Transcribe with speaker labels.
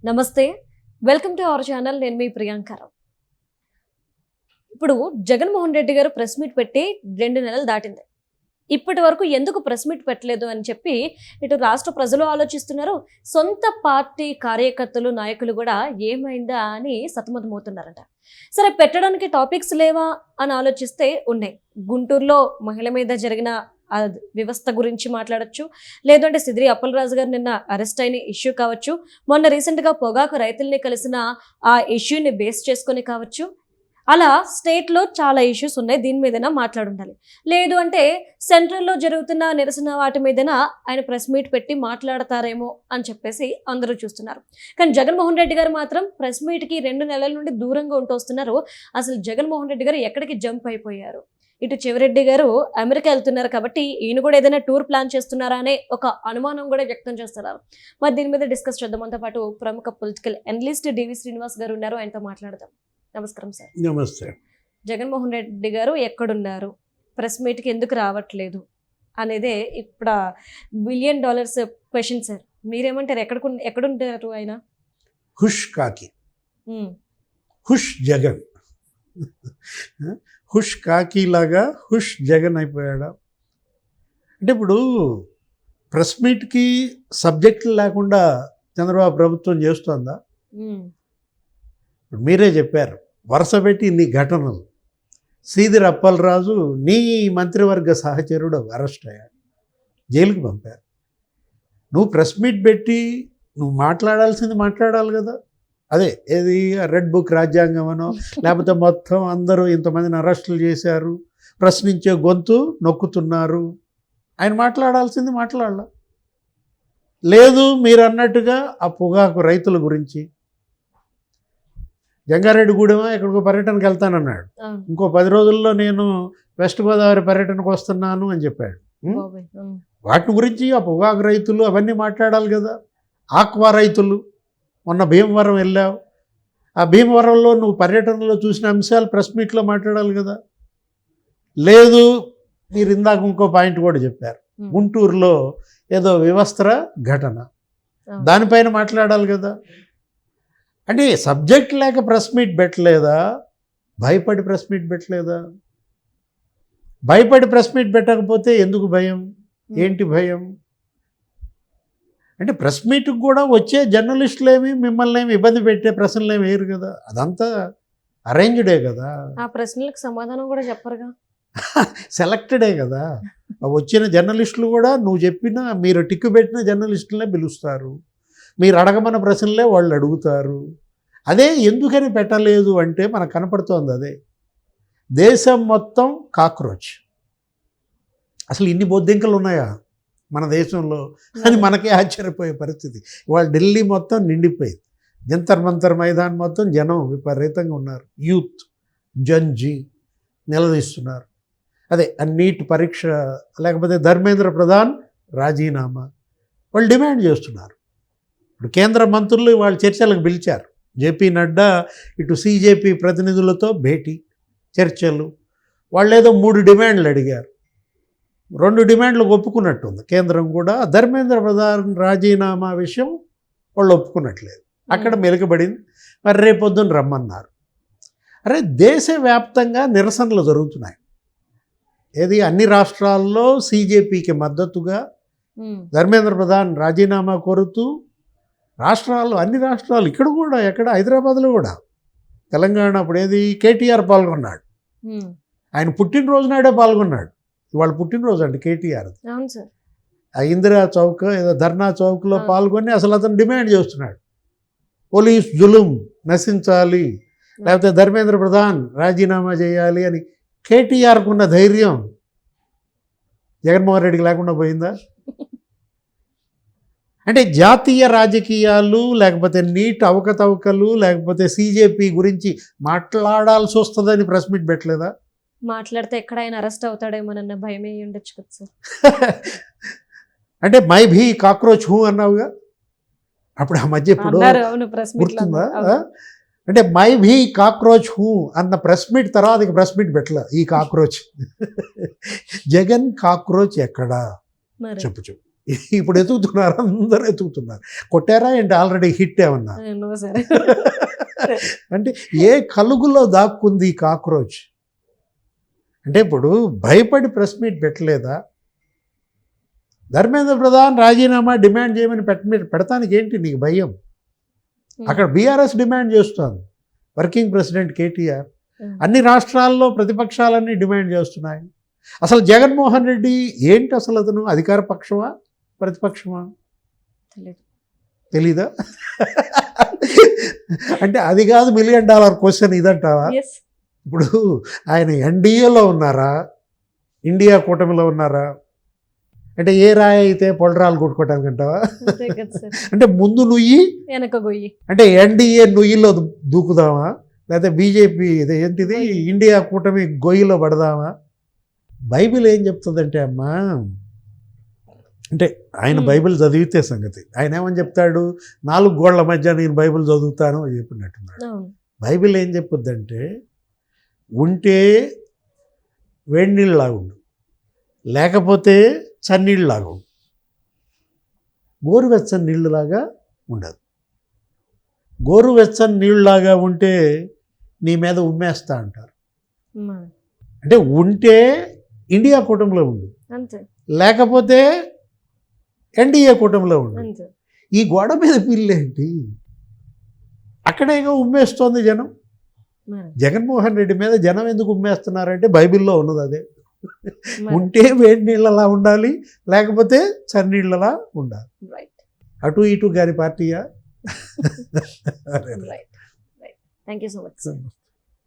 Speaker 1: నమస్తే, welcome to our channel. నేను మీ ప్రియాంకరావు. ఇప్పుడు జగన్మోహన్ రెడ్డి గారు ప్రెస్ మీట్ పెట్టి 2 నెలలు దాటింది. ఇప్పటి వరకు ఎందుకు ప్రెస్ మీట్ పెట్టలేదు అని చెప్పి ఇటు రాష్ట్ర ప్రజలు ఆలోచిస్తున్నారు. సొంత పార్టీ కార్యకర్తలు, నాయకులు కూడా ఏమైందా అని సతమతమవుతున్నారట. సరే, పెట్టడానికి టాపిక్స్ లేవా అని ఆలోచిస్తే ఉన్నాయి. గుంటూరులో మహిళ మీద జరిగిన వ్యవస్థ గురించి మాట్లాడచ్చు, లేదంటే సిద్రి అప్పలరాజు గారు నిన్న అరెస్ట్ అయిన ఇష్యూ కావచ్చు, మొన్న రీసెంట్గా పొగాకు రైతుల్ని కలిసిన ఆ ఇష్యూని బేస్ చేసుకొని కావచ్చు. అలా స్టేట్లో చాలా ఇష్యూస్ ఉన్నాయి, దీని మీదైనా మాట్లాడుండాలి. లేదు అంటే సెంట్రల్లో జరుగుతున్న నిరసన వాటి మీదైనా ఆయన ప్రెస్ మీట్ పెట్టి మాట్లాడతారేమో అని చెప్పేసి అందరూ చూస్తున్నారు. కానీ జగన్మోహన్ రెడ్డి గారు మాత్రం ప్రెస్ మీట్కి 2 నెలల నుండి దూరంగా ఉంటూ వస్తున్నారు. అసలు జగన్మోహన్ రెడ్డి గారు ఎక్కడికి జంప్ అయిపోయారు? ఇటు చెవిరెడ్డి గారు అమెరికా వెళ్తున్నారు కాబట్టి ఈయన కూడా ఏదైనా టూర్ ప్లాన్ చేస్తున్నారా అనే ఒక అనుమానం కూడా వ్యక్తం చేస్తున్నారు. మరి దీని మీద డిస్కస్ చేద్దాం. మనతో పాటు ప్రముఖ పొలిటికల్ అనలిస్ట్ డివి శ్రీనివాస్ గారు ఉన్నారు, ఆయనతో మాట్లాడదాం. నమస్కారం సార్.
Speaker 2: నమస్తే.
Speaker 1: జగన్మోహన్ రెడ్డి గారు ఎక్కడున్నారు, ప్రెస్ మీట్కి ఎందుకు రావట్లేదు అనేదే ఇప్పుడు $1 బిలియన్ క్వశ్చన్ సార్. మీరేమంటారు? ఎక్కడుంటారు ఆయన?
Speaker 2: హుష్ కాకి, హుష్ జగన్, హుష్ కాకి లాగా హుష్ జగన్ అయిపోయాడా? అంటే ఇప్పుడు ప్రెస్ మీట్కి సబ్జెక్టులు లేకుండా చంద్రబాబు ప్రభుత్వం చేస్తుందా? ఇప్పుడు మీరే చెప్పారు, వరుస పెట్టి ఇన్ని ఘటనలు. శ్రీధర్ అప్పలరాజు నీ మంత్రివర్గ సహచరుడు అరెస్ట్ అయ్యాడు, జైలుకి పంపారు. నువ్వు ప్రెస్ మీట్ పెట్టి నువ్వు మాట్లాడాల్సింది మాట్లాడాలి కదా. అదే ఏది రెడ్ బుక్ రాజ్యాంగం అనో, లేకపోతే మొత్తం అందరూ ఇంతమందిని అరెస్టులు చేశారు, ప్రశ్నించే గొంతు నొక్కుతున్నారు, ఆయన మాట్లాడాల్సింది మాట్లాడాల. లేదు, మీరు అన్నట్టుగా ఆ పొగాకు రైతుల గురించి జంగారెడ్డిగూడెమో ఎక్కడికో పర్యటనకు వెళ్తానన్నాడు. ఇంకో 10 రోజుల్లో నేను వెస్ట్ గోదావరి పర్యటనకు వస్తున్నాను అని చెప్పాడు. వాటి గురించి ఆ పొగాకు రైతులు అవన్నీ మాట్లాడాలి కదా. ఆక్వా రైతులు, మొన్న భీమవరం వెళ్ళావు, ఆ భీమవరంలో నువ్వు పర్యటనలో చూసిన అంశాలు ప్రెస్ మీట్లో మాట్లాడాలి కదా. లేదు, మీరు ఇందాక ఇంకో పాయింట్ కూడా చెప్పారు, గుంటూరులో ఏదో వివస్త్ర ఘటన, దానిపైన మాట్లాడాలి కదా. అంటే సబ్జెక్ట్ లేక ప్రెస్ మీట్ పెట్టలేదా? భయపడి ప్రెస్ మీట్ పెట్టలేదా? భయపడి ప్రెస్ మీట్ పెట్టకపోతే ఎందుకు భయం? ఏంటి భయం? అంటే ప్రెస్ మీట్కి కూడా వచ్చే జర్నలిస్టులు ఏమి మిమ్మల్ని ఏమి ఇబ్బంది పెట్టే ప్రశ్నలు ఏమి వేయరు కదా, అదంతా అరేంజ్డే కదా. ఆ ప్రశ్నలకు సమాధానం కూడా చెప్పరుగా, సెలెక్టెడే కదా. వచ్చిన జర్నలిస్టులు కూడా నువ్వు చెప్పిన, మీరు టిక్కు పెట్టిన జర్నలిస్టులనే పిలుస్తారు, మీరు అడగమన్న ప్రశ్నలే వాళ్ళు అడుగుతారు. అదే ఎందుకని పెట్టలేదు అంటే మనకు కనపడుతోంది అదే. దేశం మొత్తం కాక్రోచ్. అసలు ఇన్ని బొద్దింకలు ఉన్నాయా మన దేశంలో అని మనకే ఆశ్చర్యపోయే పరిస్థితి. ఇవాళ ఢిల్లీ మొత్తం నిండిపోయింది, జంతర్ మంతర్ మైదాన్ మొత్తం జనం విపరీతంగా ఉన్నారు. యూత్ జంజీ నిలదీస్తున్నారు. అదే నీట్ పరీక్ష, లేకపోతే ధర్మేంద్ర ప్రధాన్ రాజీనామా, వాళ్ళు డిమాండ్ చేస్తున్నారు. ఇప్పుడు కేంద్ర మంత్రులు వాళ్ళు చర్చలకు పిలిచారు. జేపీ నడ్డా ఇటు CJP ప్రతినిధులతో భేటీ, చర్చలు. వాళ్ళు ఏదో 3 డిమాండ్లు అడిగారు. 2 డిమాండ్లు ఒప్పుకున్నట్టుంది కేంద్రం కూడా. ధర్మేంద్ర ప్రధాన్ రాజీనామా విషయం వాళ్ళు ఒప్పుకున్నట్లేదు, అక్కడ మెలుకబడింది. మరి రేపొద్దున రమ్మన్నారు. అరే, దేశవ్యాప్తంగా నిరసనలు జరుగుతున్నాయి. ఏది అన్ని రాష్ట్రాల్లో CJPకి మద్దతుగా ధర్మేంద్ర ప్రధాన్ రాజీనామా కోరుతూ రాష్ట్రాలు, అన్ని రాష్ట్రాలు, ఇక్కడ కూడా, ఎక్కడ హైదరాబాద్లో కూడా, తెలంగాణ అప్పుడు ఏది KTR పాల్గొన్నాడు. ఆయన పుట్టినరోజు నాడే పాల్గొన్నాడు. ఇవాళ పుట్టినరోజు అండి KTR. ఆ ఇందిరా చౌక్ ఏదో ధర్నా చౌక్లో పాల్గొని అసలు అతను డిమాండ్ చేస్తున్నాడు, పోలీస్ జులుం నశించాలి, లేకపోతే ధర్మేంద్ర ప్రధాన్ రాజీనామా చేయాలి అని. KTRకు ఉన్న ధైర్యం జగన్మోహన్ రెడ్డికి లేకుండా పోయిందా? అంటే జాతీయ రాజకీయాలు, లేకపోతే నీట్ అవకతవకలు, లేకపోతే CJP గురించి మాట్లాడాల్సి వస్తుందని ప్రెస్ మీట్ పెట్టలేదా?
Speaker 1: మాట్లాడితే ఎక్కడైనా అరెస్ట్ అవుతాడేమోనన్న భయమే ఉండొచ్చు కదా సార్.
Speaker 2: అంటే మై భీ కాక్రోచ్ హూ అన్నావుగా అప్పుడు, ఆ మధ్య ఇప్పుడు గుర్తుందా? అంటే మై భీ కాక్రోచ్ హూ అన్న ప్రెస్ మీట్ తర్వాత ప్రెస్ మీట్ పెట్టలే ఈ కాక్రోచ్. జగన్ కాక్రోచ్ ఎక్కడా చెప్పు. ఇప్పుడు ఎతుకుతున్నారు, అందరూ ఎతుకుతున్నారు. కొట్టారా ఏంటి, ఆల్రెడీ హిట్ ఏమన్నా?
Speaker 1: నువ్వు సరే.
Speaker 2: అంటే ఏ కలుగులో దాక్కుంది ఈ కాక్రోచ్? అంటే ఇప్పుడు భయపడి ప్రెస్ మీట్ పెట్టలేదా? ధర్మేంద్ర ప్రధాన్ రాజీనామా డిమాండ్ చేయమని పెడతానికి ఏంటి నీకు భయం? అక్కడ బీఆర్ఎస్ డిమాండ్ చేస్తుంది, వర్కింగ్ ప్రెసిడెంట్ కేటీఆర్. అన్ని రాష్ట్రాల్లో ప్రతిపక్షాలన్నీ డిమాండ్ చేస్తున్నాయి. అసలు జగన్మోహన్ రెడ్డి ఏంటి, అసలు అతను అధికార పక్షమా ప్రతిపక్షమా తెలీదా? అంటే అది కాదు $1 మిలియన్ క్వశ్చన్ ఇదంటావా? ఇప్పుడు ఆయన ఎన్డీఏలో ఉన్నారా, ఇండియా కూటమిలో ఉన్నారా? అంటే ఏ రాయి అయితే పొలరాలు కొట్టుకోవటానికి అంటావా? అంటే ముందు నుయ్యి
Speaker 1: వెనక గొయ్యి,
Speaker 2: అంటే ఎన్డీఏ నుయ్యిలో దూకుదామా, లేకపోతే బీజేపీ ఏంటిది ఇండియా కూటమి గొయ్యిలో పడదామా? బైబిల్ ఏం చెప్తుందంటే అమ్మా, అంటే ఆయన బైబిల్ చదివితే సంగతి, ఆయన ఏమని చెప్తాడు, 4 గోళ్ల మధ్య నేను బైబిల్ చదువుతాను అని చెప్పినట్టున్నాడు. బైబిల్ ఏం చెప్పుద్దంటే, ఉంటే వేడి నీళ్ళలాగా ఉండు, లేకపోతే చన్నీళ్ళలాగా ఉండు, గోరువెచ్చని నీళ్ళలాగా ఉండదు. గోరువెచ్చని నీళ్ళలాగా ఉంటే నీ మీద ఉమ్మేస్తా అంటారు. అంటే ఉంటే ఇండియా కూటమిలో ఉండు, లేకపోతే ఎన్డీఏ కూటమిలో ఉండు. ఈ గోడ మీద పిల్లేంటి, అక్కడేగా ఉమ్మేస్తోంది జనం. జగన్మోహన్ రెడ్డి మీద జనం ఎందుకు ఉమ్మేస్తున్నారంటే బైబిల్లో ఉన్నది అదే. ఉంటే వేడి నీళ్ళలా ఉండాలి, లేకపోతే చన్నీళ్ళలా ఉండాలి. అటు ఇటు గారి పార్టీయా?
Speaker 1: Thank you so much.